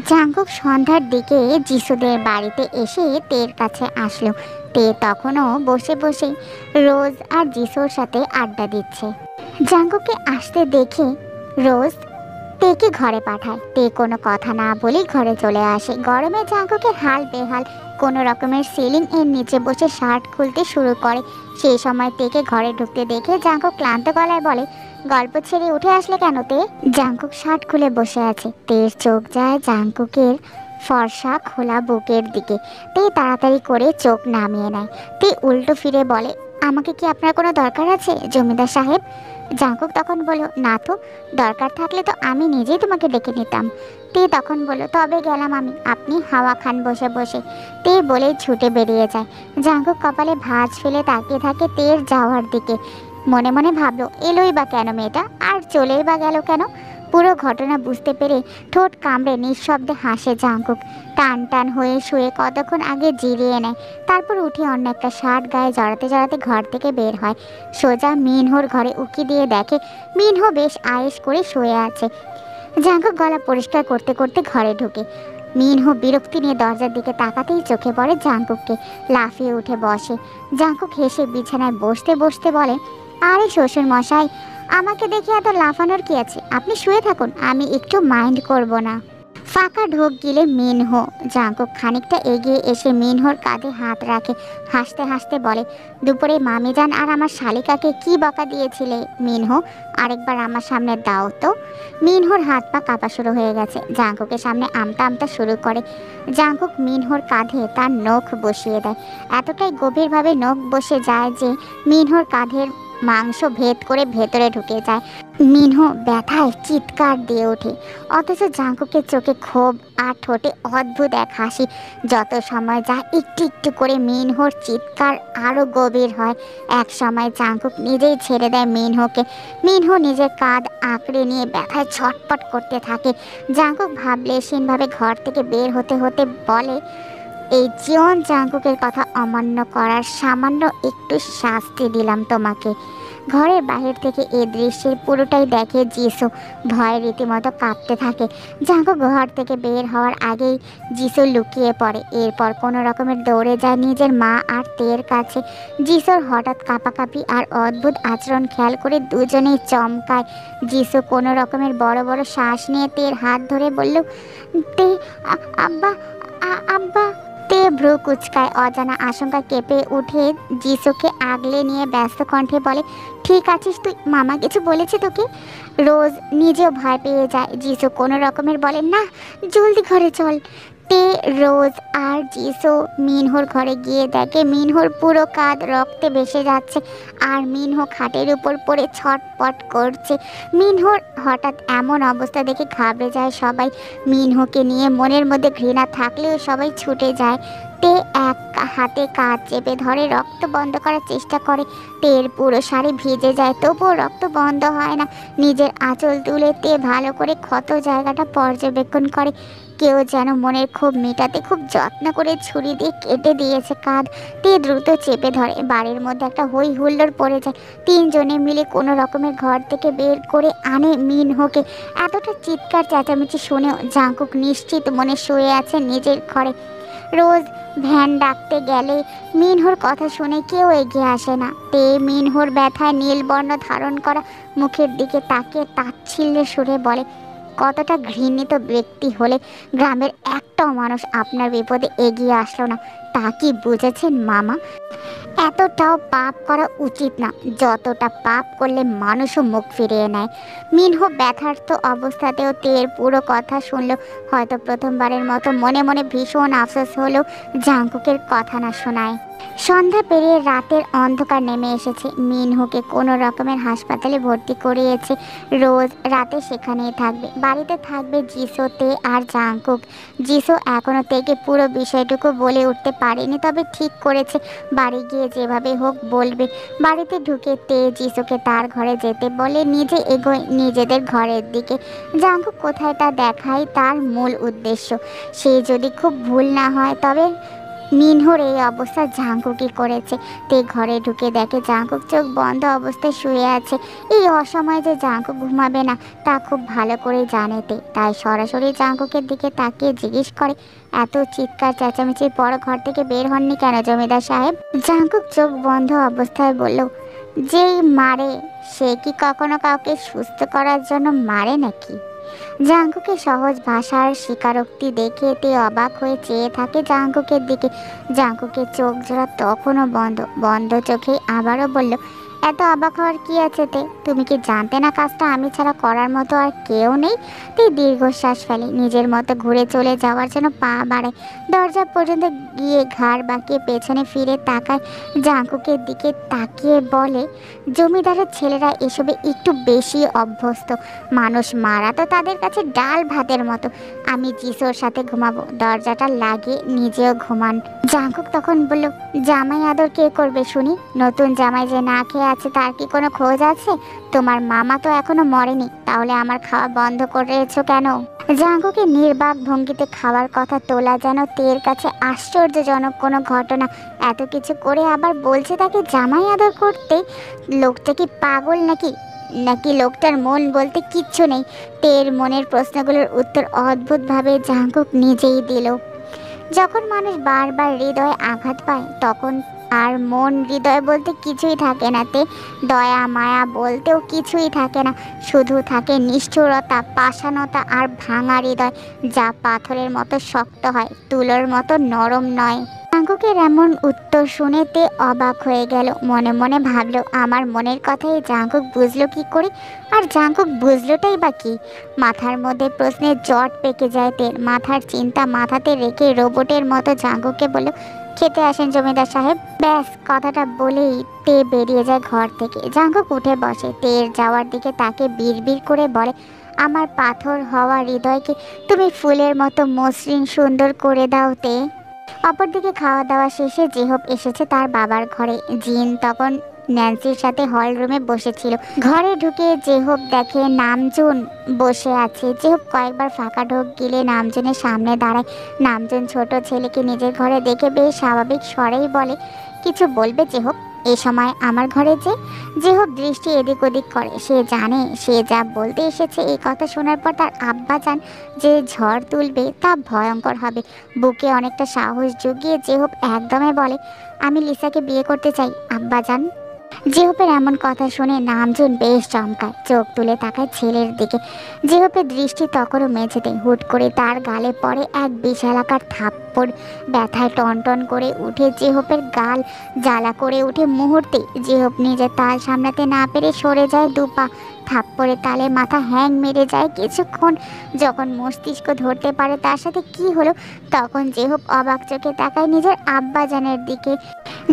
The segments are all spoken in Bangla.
জাঙ্কুক সন্ধ্যার দিকে যিশুদের বাড়িতে এসে তের কাছে আসলো। তে তখনও বসে বসে রোজ আর যিশুর সাথে আড্ডা দিচ্ছে। জাঙ্কুককে আসতে দেখে রোজ তেকে ঘরে পাঠায়। তে কোনো কথা না বলে ঘরে চলে আসে। গরমে জাঙ্কুকের হাল বেহাল। কোনো রকমের সিলিং এর নিচে বসে শার্ট খুলতে শুরু করে। সেই সময় তেকে ঘরে ঢুকতে দেখে জাঙ্কুক ক্লান্ত গলায় বলে, গল্প ছেড়ে উঠে আসলে কেন তে? জাঙ্কুক শার্ট খুলে বসে আছে। তের চোখ যায় জাঙ্কুকের ফর্সা খোলা বুকের দিকে। তে তাড়াতাড়ি করে চোখ নামিয়ে নেয়। তে উল্টো ফিরে বলে, আমাকে কি আপনার কোনো দরকার আছে জমিদার সাহেব? জাঙ্কুক তখন বলল, না তো, দরকার থাকলে তো আমি নিজেই তোমাকে ডেকে নিতাম। তে তখন বলল, তবে গেলাম আমি, আপনি হাওয়া খান বসে বসে। তে বলে ছুটে বেরিয়ে যায়। জাঙ্কুক কপালে ভাঁজ ফেলে তাকিয়ে থাকে তের যাওয়ার দিকে। মনে মনে ভাবলো, এলোই বা কেন মেয়েটা, আর চলেই বা গেল কেন? পুরো ঘটনা বুঝতে পেরে ঠোঁট কামড়ে নিঃশব্দে হাসে জাঙ্কুক। টান টান হয়ে শুয়ে কতক্ষণ আগে জিরিয়ে নেয়। তারপর উঠে অন্য একটা শার্ট গায়ে জড়াতে জড়াতে ঘর থেকে বের হয়। সোজা মিনহোর ঘরে উকি দিয়ে দেখে মিনহো বেশ আয়েশ করে শুয়ে আছে। জাঙ্কুক গলা পরিষ্কার করতে করতে ঘরে ঢুকে। মিনহো বিরক্তি নিয়ে দরজার দিকে তাকাতেই চোখে পড়ে জাঙ্কুককে। লাফিয়ে উঠে বসে। জাঙ্কুক হেসে বিছানায় বসতে বসতে বলে, আরে শ্বশুর মশাই, আমাকে দেখে এত লাফানোর কি আছে? আপনি শুয়ে থাকুন, আমি একটু মাইন্ড করব না। ফাঁকা ঢোক গিলে মিনহো। জাঙ্কুক খানিকটা এগিয়ে এসে মিনহোর কাঁধে হাত রাখে। হাসতে হাসতে বলে, দুপুরে মামিজান আর আমার শালিকাকে কি বকা দিয়েছিলে মিনহো? আরেকবার আমার সামনে দাও তো। মিনহোর হাত পা কাঁপা শুরু হয়ে গেছে। জাঙ্কুকের সামনে আমতা আমতা শুরু করে। জাঙ্কুক মিনহোর কাঁধে তার নখ বসিয়ে দেয়। এতটাই গভীরভাবে নখ বসে যায় যে মিনহোর কাঁধের মাংস ভেদ করে ভেতরে ঢুকে যায়। মিনহো ব্যথায় চিৎকার দিয়ে ওঠে। অথচ জাঙ্কুকের চোখে ক্ষোভ আর ঠোঁটে অদ্ভুত এক হাসি। যত সময় যায় একটু একটু করে মিনহোর চিৎকার আরও গভীর হয়। এক সময় জাঙ্কুক নিজেই ছেড়ে দেয় মিনহোকে। মিনহো নিজের কাঁধ আঁকড়ে নিয়ে ব্যথায় ছটপট করতে থাকে। জাঙ্কুক ভাবলেশীনভাবে ঘর থেকে বের হতে হতে বলে, এই জীবন জাঙ্কুকের কথা অমান্য করার সামান্য একটু শাস্তি দিলাম তোমাকে। ঘরের বাহির থেকে এই দৃশ্যের পুরোটাই দেখে যিশু। ভয়ে রীতিমতো কাঁপতে থাকে। জাঙ্কুক ঘর থেকে বের হওয়ার আগেই যিশু লুকিয়ে পড়ে। এরপর কোনো রকমের দৌড়ে যায় নিজের মা আর তের কাছে। যিশুর হঠাৎ কাঁপাকাঁপি আর অদ্ভুত আচরণ খেয়াল করে দুজনেই চমকায়। যিশু কোনো রকমের বড় বড় শ্বাস নিয়ে তের হাত ধরে বলল, তে, আব্বা, আব্বা। তে ভ্রু কুচকায়। অজানা আশঙ্কা কেঁপে উঠে যিশুকে আগলে নিয়ে ব্যস্ত কণ্ঠে বলে, ঠিক আছিস তুই? মামা কিছু বলেছে তোকে? রোজ নিজেও ভয় পেয়ে যায়। যিশু কোনো রকমের বলে, না, জলদি ঘরে চল। তে, রোজ আর যিশু মিনহোর ঘরে গিয়ে দেখে মিনহোর পুরো কাঁধ রক্তে ভেসে যাচ্ছে আর মিনহো খাটের উপর পড়ে ছটপট করছে। মিনহোর হঠাৎ এমন অবস্থা দেখে ঘাবড়ে যায় সবাই। মিনহোকে নিয়ে মনের মধ্যে ঘৃণা থাকলেও সবাই ছুটে যায়। তে এক হাতে কাঁধ চেপে ধরে রক্ত বন্ধ করার চেষ্টা করে। তের পুরো শাড়ি ভিজে যায়, তবুও রক্ত বন্ধ হয় না। নিজের আঁচল তুলে তে ভালো করে ক্ষত জায়গাটা পর্যবেক্ষণ করে। কেউ যেন মনের ক্ষোভ মেটাতে খুব যত্ন করে ছুরি দিয়ে কেটে দিয়েছে কাঁধ। তে দ্রুত চেপে ধরে। বাড়ির মধ্যে একটা হই হুল্লোড় পড়ে যায়। তিনজনে মিলে কোনো রকমের ঘর থেকে বের করে আনে মিনহোকে। এতটা চিৎকার চেঁচামেচি শুনেও জাঙ্কুক নিশ্চিত মনে শুয়ে আছে নিজের ঘরে। রোজ ভ্যান ডাকতে গেলে মিনহোর কথা শুনে কেউ এগিয়ে আসে না। তে মিনহোর ব্যথায় নীলবর্ণ ধারণ করা মুখের দিকে তাকিয়ে তাচ্ছিল্যের সুরে বলে, কতটা ঘৃণিত ব্যক্তি হলে গ্রামের একটাও মানুষ আপনার বিপদে এগিয়ে আসলো না, তা কি বুঝেছেন মামা? এতটাও পাপ করা উচিত না, যতটা পাপ করলে মানুষও মুখ ফিরিয়ে নেয়। মিনহো ব্যথার্থ অবস্থাতেও তের পুরো কথা শুনলো। হয়তো প্রথমবারের মতো মনে মনে ভীষণ আফসোস হলো জাঙ্কুকের কথা না শোনায়। সন্ধ্যা পেরিয়ে রাতের অন্ধকার নেমে এসেছে। মিনহোকে কোনো রকমের হাসপাতালে ভর্তি করিয়েছে। রোজ রাতে সেখানেই থাকবে। বাড়িতে থাকবে যিশু, তে আর জাঙ্কুক। যিশু এখনও তেকে পুরো বিষয়টুকু বলে উঠতে পারেনি, তবে ঠিক করেছে বাড়ি গিয়ে যেভাবে হোক বলবে। বাড়িতে ঢুকে তে যিশুকে তার ঘরে যেতে বলে, নিজে এগোয় নিজেদের ঘরের দিকে। জাঙ্কুক কোথায় তা দেখাই তার মূল উদ্দেশ্য। সে যদি খুব ভুল না হয় তবে মিনহোর এই অবস্থা জাঙ্কুকই করেছে। তে ঘরে ঢুকে দেখে জাঙ্কুক চোখ বন্ধ অবস্থায় শুয়ে আছে। এই অসময়ে যে জাঙ্কুক ঘুমাবে না তা খুব ভালো করে জানে তে, তাই সরাসরি জাঙ্কুকের দিকে তাকিয়ে জিজ্ঞেস করে, এত চিৎকার চেঁচামেচির পর ঘর থেকে বের হননি কেন জমিদার সাহেব? জাঙ্কুক চোখ বন্ধ অবস্থায় বলল, যেই মারে সে কি কখনো কাউকে সুস্থ করার জন্য মারে নাকি? জাঙ্কুকে সহজ ভাষার স্বীকারোক্তি দেখে তে অবাক হয়ে চেয়ে থাকে জাঙ্কুকের দিকে। জাঙ্কুকের চোখ জোড়া তখনও বন্ধ বন্ধ চোখে আবারও বলল, এত অবাক হওয়ার কি আছে তে? তুমি কি জানতে না কাজটা আমি ছাড়া করার মতো আর কেউ নেই? তে দীর্ঘশ্বাস ফেলে, নিজের মতো ঘুরে চলে যাওয়ার জন্য পা বাড়ায়। দরজা পর্যন্ত গিয়ে ঘাড় বাঁকিয়ে পেছনে ফিরে তাকায়, জাঙ্কুকের দিকে তাকিয়ে বলে, জমিদারের ছেলেরা এসবে একটু বেশি অভ্যস্ত। মানুষ মারা তো তাদের কাছে ডাল ভাতের মতো। আমি জিসোর সাথে ঘুমাবো, দরজাটা লাগিয়ে নিজেও ঘুমান। জাঙ্কুক তখন বলল, জামাই আদর কে করবে শুনি? নতুন জামাই যে না খেয়ে আছে তার কি কোনো খোঁজ আছে? তোমার মামা তো এখনো মরেনি, তাহলে আমার খাওয়া বন্ধ করেছো কেন? জাঙ্কুকে নির্বাক ভঙ্গিতে খাওয়ার কথা তোলা যেন তের কাছে আশ্চর্যজনক কোনো ঘটনা। এত কিছু করে আবার বলছে তাকে জামাই আদর করতে। লোকটা কি পাগল নাকি? নাকি লোকটার মন বলতে কিচ্ছু নেই? তের মনের প্রশ্নগুলোর উত্তর অদ্ভুতভাবে জাঙ্কুক নিজেই দিল। যখন মানুষ বারবার হৃদয়ে আঘাত পায় তখন আর মন হৃদয় বলতে কিছুই থাকে না তে, দয়া মায়া বলতেও কিছুই থাকে না। শুধু থাকে নিষ্ঠুরতা, পাষাণতা আর ভাঙা হৃদয়, যা পাথরের মতো শক্ত হয়, তুলোর মতো নরম নয়। জাঙ্কুকের এমন উত্তর শুনে তে অবাক হয়ে গেল। মনে মনে ভাবলো, আমার মনের কথাই জাঙ্কুক বুঝলো কি করে? আর জাঙ্কুক বুঝলোটাই বা কি? মাথার মধ্যে প্রশ্নের জট পেকে যায় তের। মাথার চিন্তা মাথাতে রেখে রোবটের মতো জাঙ্কুককে বলল, খেতে আসেন জমিদার সাহেব। ব্যাস কথাটা বলেই তে বেরিয়ে যায় ঘর থেকে। জাঙ্কুক উঠে বসে, তের যাওয়ার দিকে তাকে বিড়বিড় করে বলে, আমার পাথর হওয়া হৃদয়কে তুমি ফুলের মতো মসৃণ সুন্দর করে দাও তে। অপরদিকে খাওয়া দাওয়া শেষে জেহব এসেছে তার বাবার ঘরে। জিন তখন ন্যান্সির সাথে হল রুমে বসেছিল। ঘরে ঢুকে জেহব দেখে নামজুন বসে আছে। জেহব কয়েকবার ফাঁকা ঢোক গিলে নামজুনের সামনে দাঁড়ায়। নামজুন ছোট ছেলেকে নিজের ঘরে দেখে বেশ স্বাভাবিক স্বরেই বলে, কিছু বলবে জেহব? এ সময় আমার ঘরে যে? জেহব দৃষ্টি এদিক ওদিক করে। সে জানে সে যা বলতে এসেছে এই কথা শোনার পর তার আব্বা জান যে ঝড় তুলবে তা ভয়ঙ্কর হবে। বুকে অনেকটা সাহস জুগিয়ে জেহব একদমে বলে, আমি লিসাকে বিয়ে করতে চাই আব্বা জান। জেহপের এমন কথা শুনে নামজুন বেশ চমকায়, চোখ তুলে তাকায় ছেলের দিকে। জেহপের দৃষ্টি তখনও মেঝেতে। হুট করে তার গালে পড়ে এক বিশালাকার থাপ্পড়। ব্যথায় টনটন করে উঠে জেহপের গাল জ্বালা করে উঠে মুহূর্তে। জেহপ নিজের তাল সামলাতে না পেরে সরে যায় দুপা। থাপ্পড়ে তালে মাথা হ্যাং মেরে যায় কিছুক্ষণ। যখন মস্তিষ্ক ধরতে পারে তার সাথে কি হলো, তখন জেহপ অবাক চোখে তাকায় নিজের আব্বাজানের দিকে।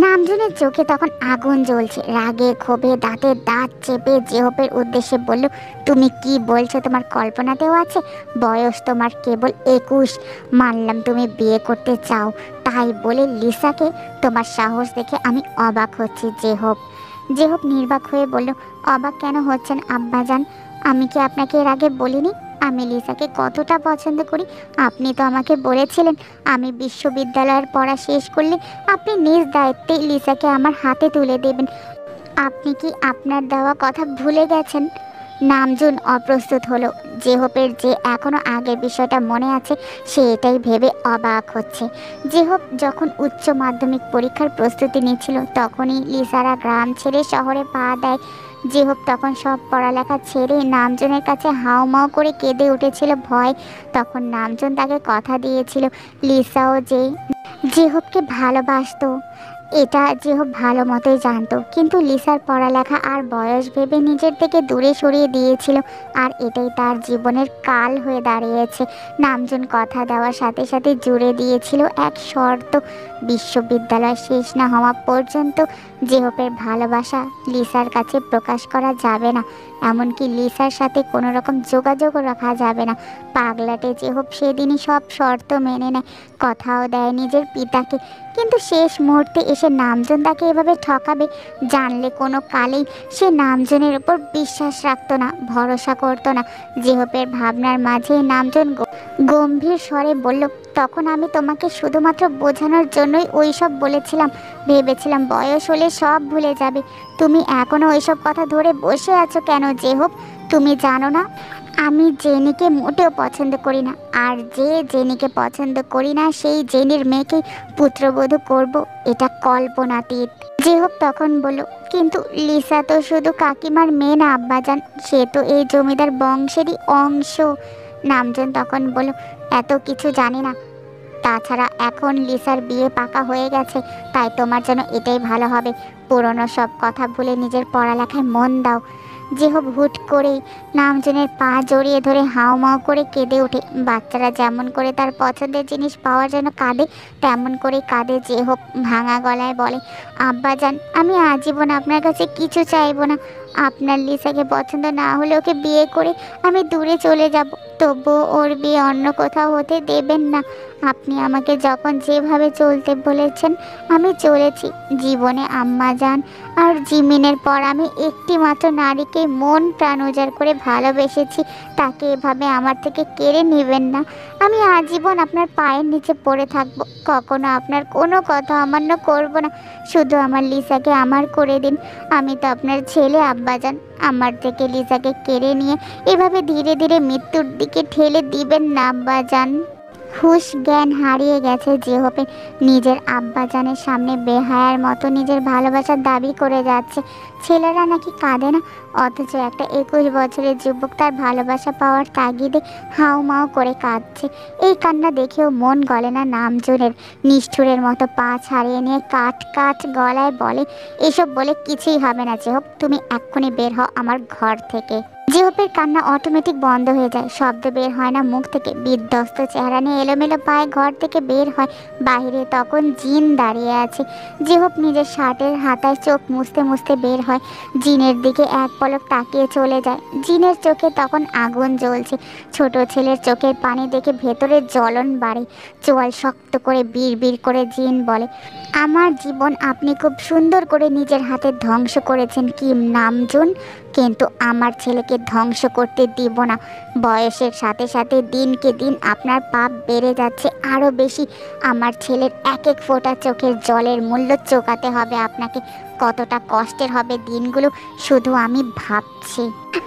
নামজুনের চোখে তখন আগুন জ্বলছে। রাগে ক্ষোভে দাঁতে দাঁত চেপে জেহপের উদ্দেশ্যে বলল, তুমি কি বলছো? তোমার কল্পনাতেও আছে? বয়স তোমার কেবল 21। মানলাম তুমি বিয়ে করতে চাও, তাই বলে লিসাকে? তোমার সাহস দেখে আমি অবাক হচ্ছি জেহপ। জেহপ নির্বাক হয়ে বলল, অবাক কেন হচ্ছেন আব্বাজান? আমি কি আপনাকে এর আগে বলিনি আমি লিসাকে কতটা পছন্দ করি? আপনি তো আমাকে বলেছিলেন আমি বিশ্ববিদ্যালয়ের পড়া শেষ করলে আপনি নিজ দায়িত্বে লিসাকে আমার হাতে তুলে দেবেন। আপনি কি আপনার দেওয়া কথা ভুলে গেছেন? নামজুন অপ্রস্তুত হলো। জেহপের যে এখনো আগের বিষয়টা মনে আছে সে এটাই ভেবে অবাক হচ্ছে। জেহপ যখন উচ্চ মাধ্যমিক পরীক্ষার প্রস্তুতি নিচ্ছিল তখনই লিসারা গ্রাম ছেড়ে শহরে পা দেয়। জেহপ তখন সব পড়ালেখা ছেড়ে নামজনের কাছে হাউমাউ করে কেঁদে উঠেছিল ভয়। তখন নামজন তাকে কথা দিয়েছিল লিসাও যে জেহপকে ভালোবাসতো। এটা জেহপ ভালো মতোই জানতো, কিন্তু লিসার পড়ালেখা আর বয়স ভেবে নিজের থেকে দূরে সরিয়ে দিয়েছিল। আর এটাই তার জীবনের কাল হয়ে দাঁড়িয়েছে। নামজন কথা দেওয়ার সাথে সাথে জুড়ে দিয়েছিল এক শর্ত, বিশ্ববিদ্যালয় শেষ না হওয়া পর্যন্ত জেহপের ভালোবাসা লিসার কাছে প্রকাশ করা যাবে না, এমনকি লিসার সাথে কোনো রকম যোগাযোগও রাখা যাবে না। পাগলাটে জেহপ সেদিনই সব শর্ত মেনে নেয়, কথাও দেয় নিজের পিতাকে। কিন্তু শেষ মুহূর্তে এসে নামজন তাকে এভাবে ঠকাবে জানলে কোনো কালেই সে নামজনের উপর বিশ্বাস রাখতো না, ভরসা করতো না। জেহপের ভাবনার মাঝে নামজন গম্ভীর স্বরে বলল, তখন আমি তোমাকে শুধুমাত্র বোঝানোর জন্যই ওইসব বলেছিলাম। ভেবেছিলাম বয়স হলে সব ভুলে যাবে। তুমি এখনো ওইসব কথা ধরে বসে আছো কেন জেহব? তুমি জানো না আমি জেনিকে মোটেও পছন্দ করি না, আর যে জেনিকে পছন্দ করি না সেই জেনির মেয়েকে পুত্রবধূ করব, এটা কল্পনাতীত। জেহব তখন বলল, কিন্তু লিসা তো শুধু কাকিমার মেয়ে না আব্বাজান, সে তো এই জমিদার বংশেরই অংশ। নামজন তখন বলল, এত কিছু জানি না, তাছাড়া এখন লিসার বিয়ে পাকা হয়ে গেছে, তাই তোমার জন্য এটাই ভালো হবে। পুরনো সব কথা ভুলে নিজের পড়ালেখায় মন দাও। জেহব হুট করেই নামজনের পা জড়িয়ে ধরে হাউমাউ করে কেঁদে ওঠে। বাচ্চারা যেমন করে তার পছন্দের জিনিস পাওয়ার জন্য কাঁদে, তেমন করে কাঁদে জেহব। ভাঙা গলায় বলে, আব্বাজান, আমি আজীবন আপনার কাছে কিছু চাইবো না। আপনার লিসাকে পছন্দ না হলে ওকে বিয়ে করে আমি দূরে চলে যাব, তবুও ওর বিয়ে অন্য কোথাও হতে দেবেন না। আপনি আমাকে যখন যেভাবে চলতে বলেছেন আমি চলেছি। জীবনে আম্মাজান আর জিমিনের পর আমি একটি মাত্র নারীকে মন প্রাণ উজাড় করে ভালোবেসেছি, তাকে এভাবে আমার থেকে কেড়ে নেবেন না। আমি আজীবন আপনার পায়ের নিচে পড়ে থাকবো, কখনো আপনার কোনো কথা অমান্য করব না। শুধু আমার লিসাকে আমার করে দিন। আমি তো আপনার ছেলে আব্বাজান, আমার থেকে লিসাকে কেড়ে নিয়ে এভাবে ধীরে ধীরে মৃত্যুর দিকে ঠেলে দিবেন না আব্বাজান। হুশ জ্ঞান হারিয়ে গেছে জেহবের। নিজের আব্বাজানের সামনে বেহায়ার মতো নিজের ভালোবাসার দাবি করে যাচ্ছে। ছেলেরা নাকি কাঁদে না, অথচ একটা 21 বছরের যুবক তার ভালোবাসা পাওয়ার তাগিদে হাউমাউ করে কাঁদছে। এই কান্না দেখেও মন গলে না নামজনের। নিষ্ঠুরের মতো পা ছাড়িয়ে নিয়ে কাট কাট গলায় বলে, এসব বলে কিছুই হবে না জেহব, তুমি এক্ষুনি বের হও আমার ঘর থেকে। জেহবের কান্না অটোমেটিক বন্ধ হয়ে যায়, শব্দ বের হয় না মুখ থেকে। বিধ্বস্ত চেহারা নিয়ে এলোমেলো পায়ে ঘর থেকে বের হয়। বাইরে তখন জিন দাঁড়িয়ে আছে। জেহব নিজের শার্টের হাতায় চোখ মুছতে মুছতে বের হয়। জিনের দিকে এক পলক তাকিয়ে চলে যায়। জিনের চোখে তখন আগুন জ্বলছে। ছোট ছেলের চোখের পানি দেখে ভেতরে জ্বলন বাড়ে। চোয়াল শক্ত করে বিড় করে জিন বলে, আমার জীবন আপনি খুব সুন্দর করে নিজের হাতে ধ্বংস করেছেন কিম নামজুন, কিন্তু আমার ছেলেকে ধ্বংস করতে দিব না। বয়সের সাথে সাথে দিনকে দিন আপনার পাপ বেড়ে যাচ্ছে আরও বেশি। আমার ছেলের এক এক ফোঁটা চোখের জলের মূল্য চোকাতে হবে আপনাকে। কতটা কষ্টের হবে দিনগুলো শুধু আমি ভাবছি।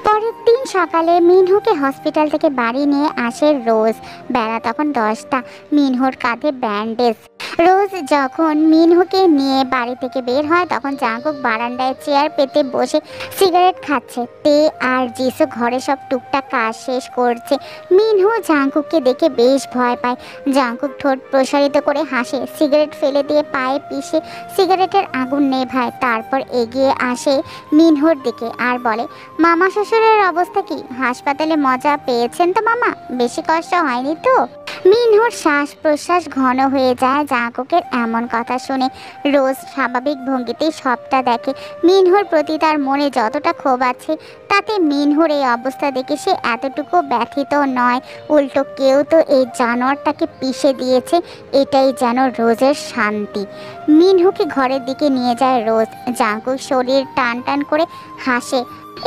পরের দিন সকালে মিনহুকে হসপিটাল থেকে বাড়ি নিয়ে আসে রোজ। বেলা তখন 10টা। মিনহুর কাঁধে ব্যান্ডেজ। রোজ যখন মিনহুকে নিয়ে বাড়ি থেকে বের হয় তখন জাঙ্কুক বারান্দায় চেয়ার পেতে বসে সিগারেট খাচ্ছে। তে আর জিসু ঘরে সব টুকটাক কাজ শেষ করছে। মিনহু জাঙ্কুককে দেখে বেশ ভয় পায়। জাঙ্কুক ঠোঁট প্রসারিত করে হাসে, সিগারেট ফেলে দিয়ে পায়ে পিষে সিগারেটের আগুন নেভায়। তারপর এগিয়ে আসে মিনহুর দিকে আর বলে, মামা শ্বশুরের অবস্থা কি? হাসপাতালে মজা পেয়েছেন তো মামা? বেশি কষ্ট হয়নি তো? মিনহুর শ্বাস প্রশ্বাস ঘন হয়ে যায় জাঙ্কুকের এমন কথা শুনে। রোজ স্বাভাবিক ভঙ্গিতেই সবটা দেখে। মিনহুর প্রতি তার মনে যতটা ক্ষোভ আছে, তাতে মিনহুর এই অবস্থা দেখে সে এতটুকু ব্যথিত নয়। উল্টো কেউ তো এই জানোয়ারটাকে পিষে দিয়েছে, এটাই যেন রোজের শান্তি। মিনহুকে ঘরের দিকে নিয়ে যায় রোজ। জাঙ্কুক শরীর টান টান করে হাসে।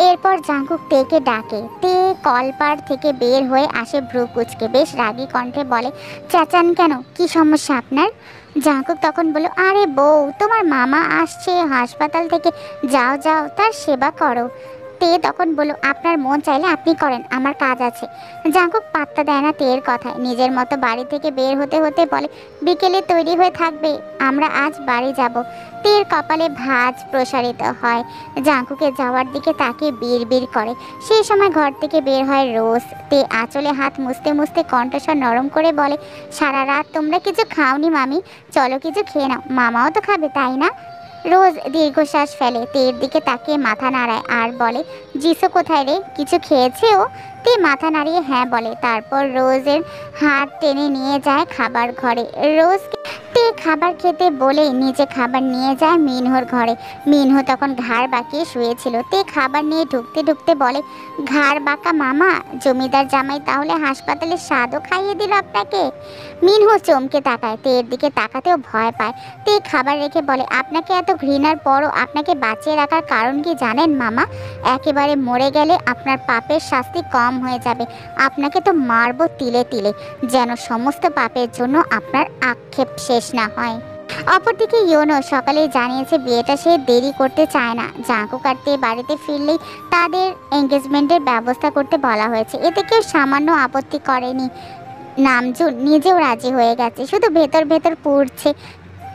এরপর জাঙ্কুক তেকে ডাকে। তে কলপার থেকে বের হয়ে আসে ভ্রু কুচকে বেশ রাগী কণ্ঠে বলে, চেঁচান কেন? কি সমস্যা আপনার? জাঙ্কুক তখন বলল, আরে বউ, তোমার মামা আসছে হাসপাতাল থেকে, যাও যাও তার সেবা করো। তে তখন বলল, আপনার মন চাইলে আপনি করেন, আমার কাজ আছে। জাঙ্কুক পাত্তা দেয় না তের কথায়। নিজের মতো বাড়ি থেকে বের হতে হতে বলে, বিকেলে তৈরি হয়ে থাকবে, আমরা আজ বাড়ি যাব। তের কপালে ভাঁজ প্রসারিত হয়। জাঙ্কুকে যাওয়ার দিকে তাকে বিড় করে। সেই সময় ঘর থেকে বের হয় রোজ। তে আঁচলে হাত মুছতে মুছতে কণ্ঠস্বর নরম করে বলে, সারা রাত তোমরা কিছু খাওনি মামি, চলো কিছু খেয়ে নাও, মামাও তো খাবে তাই না? রোজ দীর্ঘশ্বাস ফেলে, তের দিকে তাকিয়ে মাথা নাড়ায় আর বলে, জিসু কোথায় রে? কিছু খেয়েছে ও? তে মাথা নাড়িয়ে হ্যাঁ বলে। তারপর রোজের হাত টেনে নিয়ে যায় খাবার ঘরে। রোজ তে খাবার খেতে বলেই নিজে খাবার নিয়ে যায় মিনহুর ঘরে। মিনহু তখন ঘাড় বাঁকিয়ে শুয়েছিল। তে খাবার নিয়ে ঢুকতে ঢুকতে বলে, ঘাড় বাঁকা মামা, জমিদার জামাই তাহলে হাসপাতালে স্বাদও খাইয়ে দিল আপনাকে? মিনহু চমকে তাকায়, তের দিকে তাকাতেও ভয় পায়। তে খাবার রেখে বলে, আপনাকে এত ঘৃণার পরও আপনাকে বাঁচিয়ে রাখার কারণ কি জানেন মামা? একেবারে মরে গেলে আপনার পাপের শাস্তি কম হয়ে যাবে। আপনাকে তো মারবো তিলে তিলে, যেন সমস্ত পাপের জন্য আপনার আক্ষেপ শেষ না হয়। অপরদিকে ইয়োনো সকালে জানিয়েছে বিয়েটা সে দেরি করতে চায় না। জাঁকু কাটতে বাড়িতে ফিরলেই তাদের এঙ্গেজমেন্টের ব্যবস্থা করতে বলা হয়েছে। এতে কেউ সামান্য আপত্তি করেনি। নামজুন নিজেও রাজি হয়ে গেছে, শুধু ভেতর ভেতর পড়ছে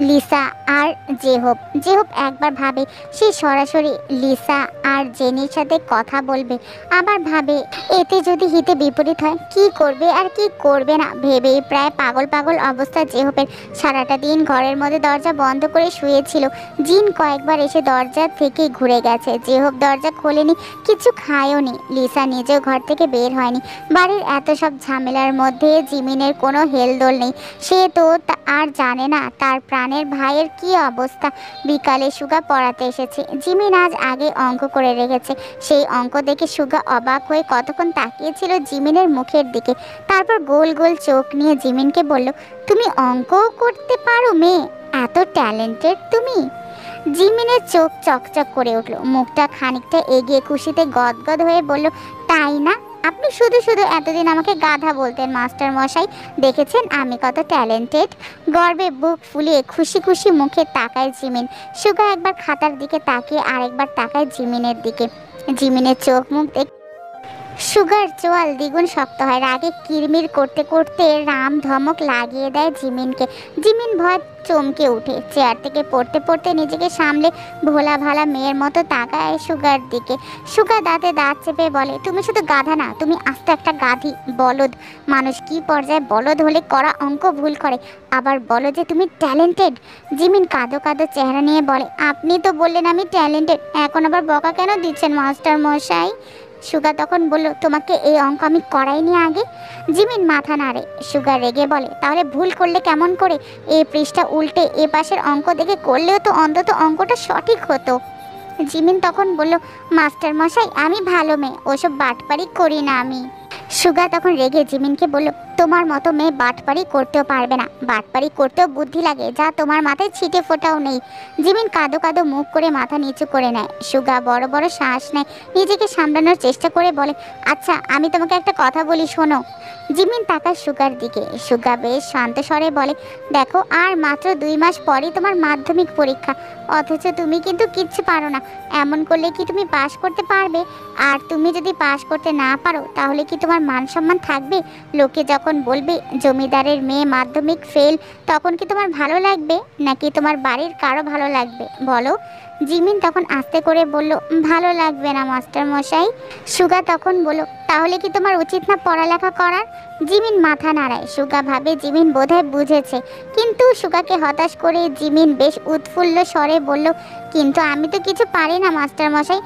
লিসা আর জেহব। জেহব একবার ভাবে সে সরাসরি লিসা আর জেনির সাথে কথা বলবে, আবার ভাবে এতে যদি হিতে বিপরীত হয় কি করবে আর কি করবে না ভেবেই প্রায় পাগল পাগল অবস্থা জেহবের। সারাটা দিন ঘরের মধ্যে দরজা বন্ধ করে শুয়েছিল। জিন কয়েকবার এসে দরজা থেকে ঘুরে গেছে। জেহব দরজা খোলেনি, কিছু খায়ওনি। লিসা নিজেও ঘর থেকে বের হয়নি। বাড়ির এত সব ঝামেলার মধ্যে জিমিনের কোনো হেলদোল নেই। সে তো আর জানে না তার প্রাণের ভাইয়ের কি অবস্থা। বিকালে সুগা পড়াতে এসেছে। জিমিন আজ আগে অঙ্ক করে রেখেছে। সেই অঙ্ক দেখে সুগা অবাক হয়ে কতক্ষণ তাকিয়েছিল জিমিনের মুখের দিকে। তারপর গোল গোল চোখ নিয়ে জিমিনকে বলল, তুমি অঙ্কও করতে পারো মেয়ে? এত ট্যালেন্টেড তুমি? জিমিনের চোখ চকচক করে উঠল, মুখটা খানিকটা এগিয়ে খুশিতে গদগদ হয়ে বলল, তাই না? আপনি শুধু শুধু এতদিন আমাকে গাধা বলতেন মাস্টার মশাই। দেখেছেন আমি কত ট্যালেন্টেড। গর্বে বুক ফুলিয়ে খুশি খুশি মুখে তাকায় জিমিন। সুগা একবার খাতার দিকে তাকিয়ে আরেকবার তাকায় জিমিনের দিকে। জিমিনের চোখ মুখ দেখে সুগার চোয়াল দ্বিগুণ শক্ত হয়। রাগে কিরমির করতে করতে রাম ধমক লাগিয়ে দেয় জিমিনকে। জিমিন ভয় চমকে উঠে চেয়ার থেকে পড়তে পড়তে নিজেকে সামলে ভোলা ভালা মেয়ের মতো তাকায় সুগার দিকে। সুগা দাঁতে দাঁত চেপে বলে, তুমি শুধু গাধা না, তুমি আস্ত একটা গাধি, বলদ। মানুষ কি পর্যায়ে বলদ হলে করা অঙ্ক ভুল করে, আবার বলো যে তুমি ট্যালেন্টেড। জিমিন কাঁদো কাঁদো চেহারা নিয়ে বলে, আপনি তো বললেন আমি ট্যালেন্টেড, এখন আবার বকা কেন দিচ্ছেন মাস্টার মশাই? সুগা তখন বলল, তোমাকে এই অঙ্ক আমি করাইনি আগে? জিমিন মাথা নাড়ে। সুগা রেগে বলে, তাহলে ভুল করলে কেমন করে? এই পৃষ্ঠা উল্টে এ পাশের অঙ্ক দেখে করলেও তো অন্তত অঙ্কটা সঠিক হতো। জিমিন তখন বলল, মাস্টার মশাই আমি ভালো মেয়ে, ওসব বাটপারি করি না আমি। সুগা তখন রেগে জিমিনকে বলল, তোমার মতো মেয়ে বাটপারি করতেও পারবে না। বাটপারি করতেও বুদ্ধি লাগে, যা তোমার মাথায় ছিটে ফোটাও নেই। জিমিন কাঁদো কাঁদো মুখ করে মাথা নিচু করে নেয়। সুগা বড় বড় শ্বাস নেয়, নিজেকে সামলানোর চেষ্টা করে বলে, আচ্ছা আমি তোমাকে একটা কথা বলি, শোনো। জিমিন তাকায় সুগার দিকে। সুগা বেশ শান্ত স্বরে বলে, দেখো আর মাত্র 2 মাস পরই তোমার মাধ্যমিক পরীক্ষা, অথচ তুমি কিন্তু কিচ্ছু পারো না। এমন করলে কি তুমি পাশ করতে পারবে? আর তুমি যদি পাশ করতে না পারো তাহলে কি তোমার মান সম্মান থাকবে? লোকে যখন বলবে জমিদারের মেয়ে মাধ্যমিক ফেল, তখন কি তোমার ভালো লাগবে, নাকি তোমার বাড়ির কারো ভালো লাগবে বলো? জিমিন তখন আস্তে করে বলল, ভালো লাগবে না মাস্টার মশাই। সুগা তখন বলল, তাহলে কি তোমার উচিত না পড়ালেখা করার? জিমিন মাথা নাড়ায়। সুগা ভাবে জিমিন বোধহয় বুঝেছে, কিন্তু সুগাকে হতাশ করে জিমিন বেশ উৎফুল্ল স্বরে বলল, কিন্তু আমি তো কিছু পারি না মাস্টার মশাই।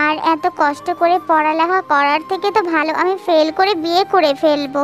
আর এত কষ্ট করে পড়ালেখা করার থেকে তো ভালো আমি ফেল করে বিয়ে করে ফেলবো।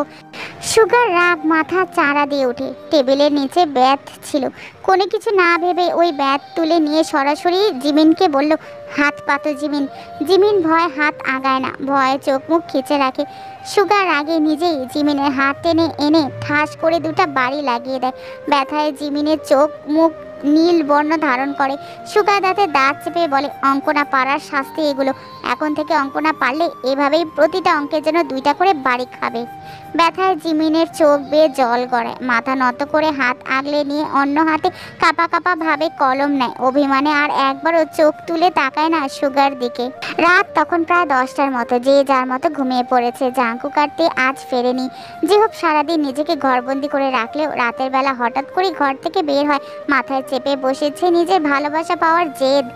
সুগার রাগ মাথা চাড়া দিয়ে ওঠে। টেবিলের নিচে ব্যাথ ছিল, কোনো কিছু না ভেবে ওই ব্যাথ তুলে নিয়ে সরাসরি জিমিনকে বলল, হাত পাতো জিমিন। জিমিন ভয় হাত আগায় না, ভয়ে চোখ মুখ খিচে রাখে। সুগার আগে নিজেই জিমিনের হাত টেনে এনে ঠাস করে 2টা বাড়ি লাগিয়ে দেয়। ব্যথায় জিমিনের চোখ মুখ নীল বর্ণ ধারণ করে। সুগা দাঁতে দাঁত চেপে বলে, অঙ্ক না পারার শাস্তি এগুলো। এখন থেকে অঙ্ক না পারলে এভাবেই প্রতিটা অঙ্কের জন্য 2টা করে বাড়ি খাবে। ব্যথায় জিমিনের চোখ বেয়ে জল গড়ায়। মাথা নত করে হাত আগলে নিয়ে অন্য হাতে কাপা কাপা ভাবে কলম নেয়। অভিমানে আর একবারও চোখ তুলে তাকায় না সুগার দিকে। রাত তখন প্রায় 10টার মতো। যে যার মতো ঘুমিয়ে পড়েছে। জাঙ্কু কাটতে আজ ফেরেনি। যেহব সারাদিন নিজেকে ঘরবন্দি করে রাখলেও রাতের বেলা হঠাৎ করে ঘর থেকে বের হয়। মাথায় চেপে বসেছে নিজের ভালোবাসা পাওয়ার জেদ।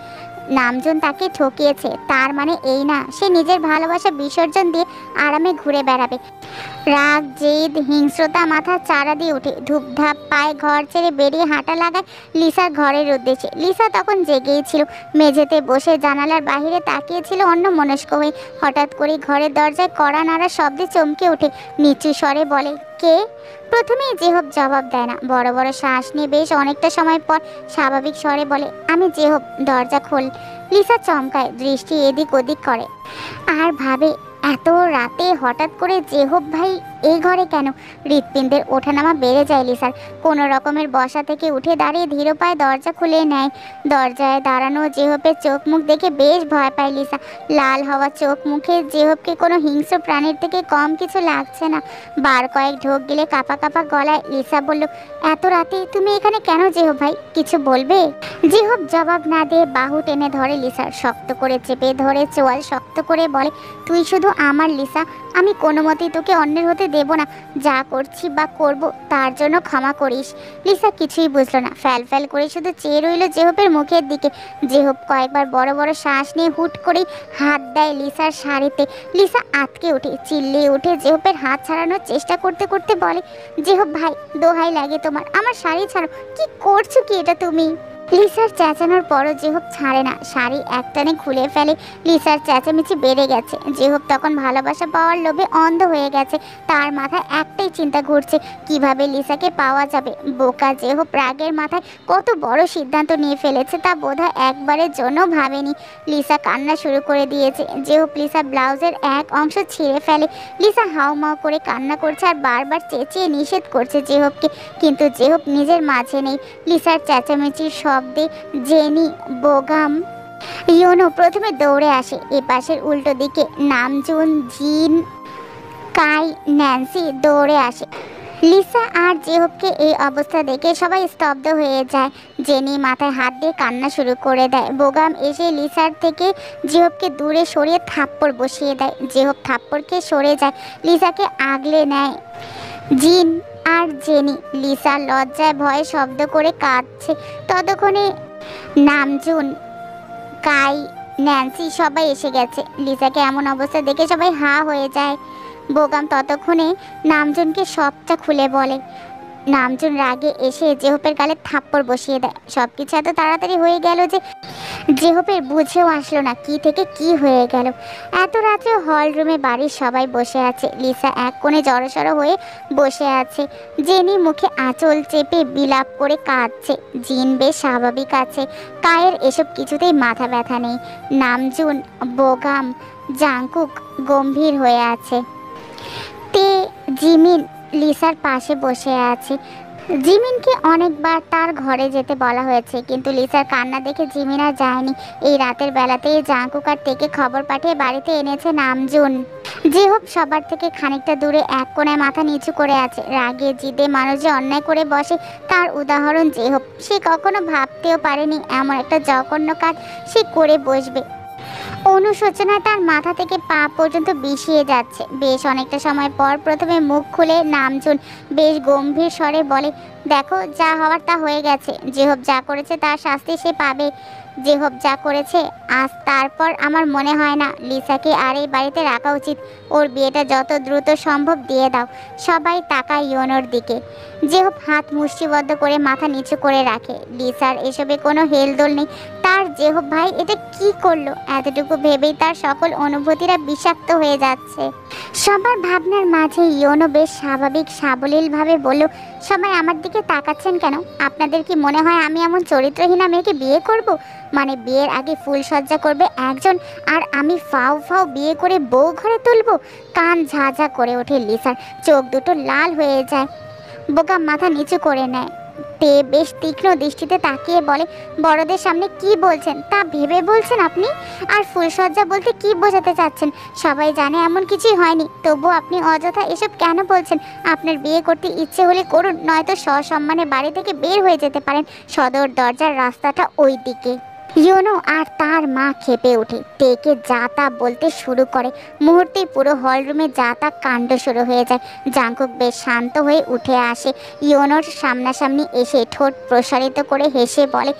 নামজন তাকে ঠকিয়েছে, তার মানে এই না সে নিজের ভালোবাসা বিসর্জন দিয়ে আরামে ঘুরে বেড়াবে। রাগ, জেদ, হিংস্রতা মাথা চারা দিয়ে উঠে ধূপধাপ পায়ে ঘর ছেড়ে বেরিয়ে হাঁটা লাগায় লিসার ঘরের উদ্দেশ্যে। লিসা তখন জেগেই ছিল, মেঝেতে বসে জানালার বাইরে তাকিয়েছিল অন্যমনস্ক হয়ে। হঠাৎ করে ঘরের দরজায় কড়া নাড়া শব্দে চমকে ওঠে, নিচু স্বরে বলে, কে? প্রথমেই জেহব জবাব দেয় না, বড় বড় শ্বাস নিয়ে বেশ অনেকটা সময় পর স্বাভাবিক স্বরে বলে, আমি জেহব, দরজা খোল। লিসা চমকায়, দৃষ্টি এদিক ওদিক করে আর ভাবে, এত রাতে হঠাৎ করে জেহব ভাই এই ঘরে কেন? হৃৎপিণ্ডের ওঠানামা বেড়ে যায় লিসার। কোনো রকমের বসা থেকে উঠে দাঁড়িয়ে ধীর পায়ে দরজা খুলে নেয়। দরজায় দাঁড়ানো জেহবের চোখ মুখ দেখে বেশ ভয় পায় লিসা। লাল হওয়া চোখ মুখে জেহবকে কোনো হিংস্র প্রাণীর থেকে কম কিছু লাগছে না। বার কয়েক ঢোক গেলে কাঁপা কাঁপা গলায় লিসা বলল, এত রাতে তুমি এখানে কেন জেহব ভাই? কিছু বলবে? জেহব জবাব না দিয়ে বাহু টেনে ধরে লিসার, শক্ত করে চেপে ধরে চোয়াল শক্ত করে বলে, তুই শুধু আমার লিসা, আমি কোনো মতেই তোকে অন্যের হতে দেব না। যা করছি বা করব তার জন্য ক্ষমা করিস। লিসা কিছুই বুঝলো না, ফ্যাল ফ্যাল করে শুধু চেয়ে রইল জেহবের মুখের দিকে। জেহব কয়েকবার বড় বড় শ্বাস নিয়ে হুট করেই হাত দেয় লিসার শাড়িতে। লিসা আটকে ওঠে, চিল্লিয়ে উঠে জেহবের হাত ছাড়ানোর চেষ্টা করতে করতে বলে, জেহব ভাই দোহাই লাগে তোমার, আমার শাড়ি ছাড়ো। কি করছো কি এটা তুমি? লিসার চেঁচানোর পরও জেহব ছাড়ে না, শাড়ি একটানে খুলে ফেলে। লিসার চেঁচামেচি বেড়ে গেছে। জেহব তখন ভালোবাসা পাওয়ার লোভে অন্ধ হয়ে গেছে। তার মাথায় একটাই চিন্তা ঘুরছে, কিভাবে লিসাকে পাওয়া যাবে। বোকা জেহব রাগের মাথায় কত বড় সিদ্ধান্ত নিয়ে ফেলেছে তা বোধহয় একবারের জন্য ভাবেনি। লিসা কান্না শুরু করে দিয়েছে। জেহব লিসা ব্লাউজের এক অংশ ছিঁড়ে ফেলে। লিসা হাউমাউ করে কান্না করছে আর বারবার চেঁচিয়ে নিষেধ করছে জেহবকে, কিন্তু জেহব নিজের মাঝে নেই। লিসার চেঁচামেচির শব্দে জেনি, বোগাম, ইয়োনো প্রথমে দৌড়ে আসে। এ পাশের উল্টো দিকে নামজুন, জিন, কাই, ন্যান্সি দৌড়ে আসে। লিসা আর জেহবকে এই অবস্থা দেখে সবাই স্তব্ধ হয়ে যায়। জেনি মাথায় হাত দিয়ে কান্না শুরু করে দেয়। বোগাম এসে লিসার থেকে জেহবকে দূরে সরিয়ে থাপ্পড় বসিয়ে দেয়। জেহব থাপ্পড় খেয়ে সরে যায়, লিসাকে আগলে নেয় জিন আর জেনি। লিসা লজ্জায় ভয়ে শব্দ করে কাঁদছে। ততক্ষণে নামজুন, কাই, ন্যান্সি সবাই এসে গেছে। লিসাকে এমন অবস্থা দেখে সবাই হা হয়ে যায়। বোগাম ততক্ষণে নামজুনকে সবটা খুলে বলে। নামজুন রাগে এসে জেহবের গালে থাপ্পড় বসিয়ে দেয়। সবকিছু এত তাড়াতাড়ি হয়ে গেল যে জেহবের বুঝেও আসলো না কি থেকে কি হয়ে গেল। এত রাত্রে হল রুমে বাড়ির সবাই বসে আছে। লিসা এক কোণে জড়সড় হয়ে বসে আছে। জেনি মুখে আঁচল চেপে বিলাপ করে কাঁদছে। জিন বেশ স্বাভাবিক আছে। কায়ের এসব কিছুতেই মাথা ব্যথা নেই। নামজুন, বোগাম, জাংকুক গম্ভীর হয়ে আছে। তে জিমিন লিসার পাশে বসে আছে। জিমিনকে অনেকবার তার ঘরে যেতে বলা হয়েছে, কিন্তু লিসার কান্না দেখে জিমিন আর যায়নি। এই রাতের বেলাতেই জাংকুক আর তেকে খবর পাঠিয়ে বাড়িতে এনেছে নামজুন। জেহব সবার থেকে খানিকটা দূরে এক কোণায় মাথা নিচু করে আছে। রাগে জিদে মানুষ যে অন্যায় করে বসে তার উদাহরণ জেহব। সে কখনো ভাবতেও পারেনি এমন একটা জঘন্য কাজ সে করে বসবে। অনুশোচনায় তার মাথা থেকে পা পর্যন্ত বিষিয়ে যাচ্ছে। বেশ অনেকটা সময় পর প্রথমে মুখ খুলে নামজুন বেশ গম্ভীর স্বরে বলে, দেখো যা হওয়ার তা হয়ে গেছে। জেহব যা করেছে তার শাস্তি সে পাবে। জেহব যা করেছে আজ তারপর আমার মনে হয় না লিসাকে আর এই বাড়িতে রাখা উচিত। ওর বিয়েটা যত দ্রুত সম্ভব দিয়ে দাও। সবাই তাকায় ইয়োনোর দিকে। জেহব হাত মুষ্টিবদ্ধ করে মাথা নিচু করে রাখে। লিসার এসবে কোনো হেলদোল নেই। তার জেহব ভাই এটা কি করলো? এতটুকু ভেবেই তার সকল অনুভূতিরা বিষাক্ত হয়ে যাচ্ছে। সবার ভাবনার মাঝে ইয়োনো বেশ স্বাভাবিক সাবলীলভাবে বলল, সবাই আমার দিকে তাকাচ্ছেন কেন? আপনাদের কি মনে হয় আমি এমন চরিত্রহীনা মেয়েকে বিয়ে করব? মানে বিয়ের আগে ফুলসজ্জা করবে একজন আর আমি ফাও ফাও বিয়ে করে বউ ঘরে তুলবো? কান ঝাঝা করে ওঠে লিসার, চোখ দুটো লাল হয়ে যায়। বোকা মাথা নিচু করে নেয়। তে বেশ তীক্ষ্ণ দৃষ্টিতে তাকিয়ে বলে, বড়দের সামনে কি বলছেন তা ভেবে বলছেন আপনি? আর ফুলসজ্জা বলতে কি বোঝাতে চাচ্ছেন? সবাই জানে এমন কিছুই হয়নি, তবু আপনি অযথা এসব কেন বলছেন? আপনার বিয়ে করতে ইচ্ছে হলে করুন, নয়তো সসম্মানে বাড়ি থেকে বের হয়ে যেতে পারেন। সদর দরজার রাস্তাটা ওই দিকে। ইয়োনো আর তার মা খেপে ওঠে। তেকে যা তা বলতে শুরু করে। মুহূর্তেই পুরো হলরুমে যা তা কাণ্ড শুরু হয়ে যায়। জাংকুক বেশ শান্ত হয়ে উঠে আসে। ইয়োনোর সামনাসামনি এসে ঠোঁট প্রসারিত করে হেসে বলে,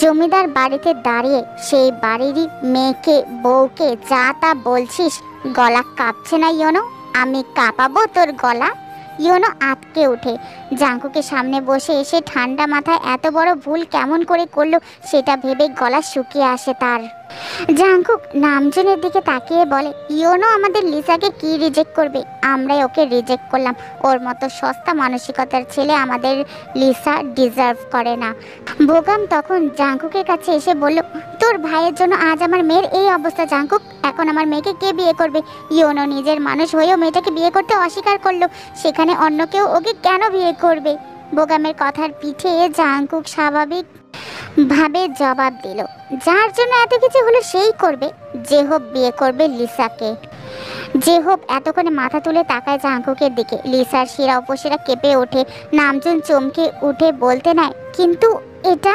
জমিদার বাড়িতে দাঁড়িয়ে সেই বাড়িরই মেয়েকে বউকে যা তা বলছিস? গলা কাঁপছে না ইয়োনো? আমি কাঁপাবো তোর গলা। ইয়োনো আঁতকে ওঠে। জাঙ্কুকের সামনে বসে এসে ঠান্ডা মাথায় এত বড় ভুল কেমন করে করলো সেটা ভেবে গলা শুকিয়ে আসে তার। জাঙ্কুক নামজনের দিকে তাকিয়ে বলে, ইয়োনো আমাদের লিসাকে কি রিজেক্ট করবে? আমরাই ওকে রিজেক্ট করলাম। ওর মতো সস্তা মানসিকতার ছেলে আমাদের লিসা ডিজার্ভ করে না। বোগাম তখন জাঙ্কুকের কাছে এসে বলল, তোর ভাইয়ের জন্য আজ আমার মেয়ের এই অবস্থা। জাঙ্কুক, এখন আমার মেয়েকে কে বিয়ে করবে? ইয়োনো নিজের মানুষ হয়েও মেয়েটাকে বিয়ে করতে অস্বীকার করলো, সেখানে অন্য কেউ ওকে কেন বিয়ে করবে? বোগামের কথার পিঠে জাঙ্কুক স্বাভাবিক ভাবে জবাব দিল, যার জন্য এত কিছু হলো সেই করবে। জেহব বিয়ে করবে লিসাকে। জেহব এতক্ষণে মাথা তুলে তাকায় জাঙ্কুকের দিকে। লিসার শিরা উপশিরা কেঁপে ওঠে। নামজুন চমকে উঠে বলতে নাই, কিন্তু এটা।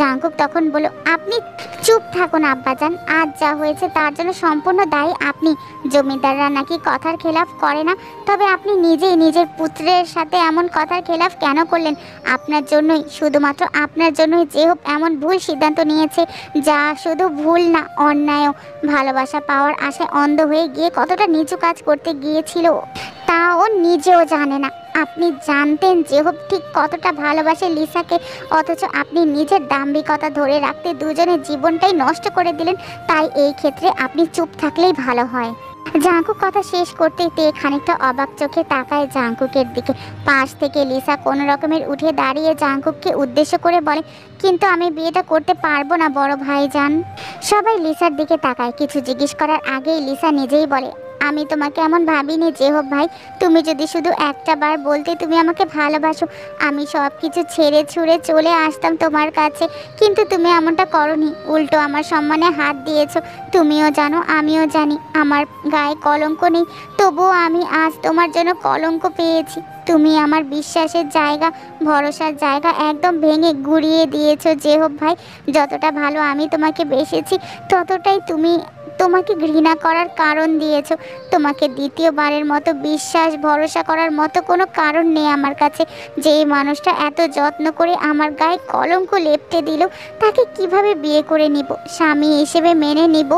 জাঙ্কুক তখন বলল, আপনি চুপ থাকুন আব্বাজান, আজ যা হয়েছে তার জন্য সম্পূর্ণ দায়ী আপনি। জমিদাররা নাকি কথার খেলাফ করে না, তবে আপনি নিজেই নিজের পুত্রের সাথে এমন কথার খেলাফ কেন করলেন? আপনার জন্যই, শুধুমাত্র আপনার জন্যই জেহব এমন ভুল সিদ্ধান্ত নিয়েছে, যা শুধু ভুল না, অন্যায়ও। ভালোবাসা পাওয়ার আশায় অন্ধ হয়ে গিয়ে কতটা নিচু কাজ করতে গিয়েছিল তা ও নিজেও জানে না। আপনি জানতেন জেহব ঠিক কতটা ভালোবাসে লিসাকে, অথচ আপনি নিজের দাম্ভিকতা ধরে রাখতে দুজনের জীবনটাই নষ্ট করে দিলেন। তাই এই ক্ষেত্রে আপনি চুপ থাকলেই ভালো হয়। জাঙ্কুক কথা শেষ করতেই তে খানিকটা অবাক চোখে তাকায় জাঙ্কুকের দিকে। পাশ থেকে লিসা কোনো রকমের উঠে দাঁড়িয়ে জাঙ্কুককে উদ্দেশ্য করে বলে, কিন্তু আমি বিয়েটা করতে পারবো না বড় ভাইজান। সবাই লিসার দিকে তাকায়। কিছু জিজ্ঞেস করার আগেই লিসা নিজেই বলে, আমি তোমাকে এমন ভাবিনি জেহব ভাই। তুমি যদি শুধু একটা বার বলতে তুমি আমাকে ভালোবাসো, আমি সব কিছু ছেড়ে ছুড়ে চলে আসতাম তোমার কাছে, কিন্তু তুমি এমনটা করনি। উল্টো আমার সম্মানে হাত দিয়েছো। তুমিও জানো, আমিও জানি আমার গায়ে কলঙ্ক নেই, তবুও আমি আজ তোমার জন্য কলঙ্ক পেয়েছি। তুমি আমার বিশ্বাসের জায়গা, ভরসার জায়গা একদম ভেঙে গুঁড়িয়ে দিয়েছো জেহব ভাই। যতটা ভালো আমি তোমাকে বেসেছি, ততটাই তোমাকে ঘৃণা করার কারণ দিয়েছো। তোমাকে দ্বিতীয়বারের মতো বিশ্বাস ভরসা করার মতো কোনো কারণ নেই আমার কাছে। যেই মানুষটা এত যত্ন করে আমার গায়ে কলঙ্ক লেপ্টে দিল, তাকে কিভাবে বিয়ে করে নিব, স্বামী হিসেবে মেনে নিব?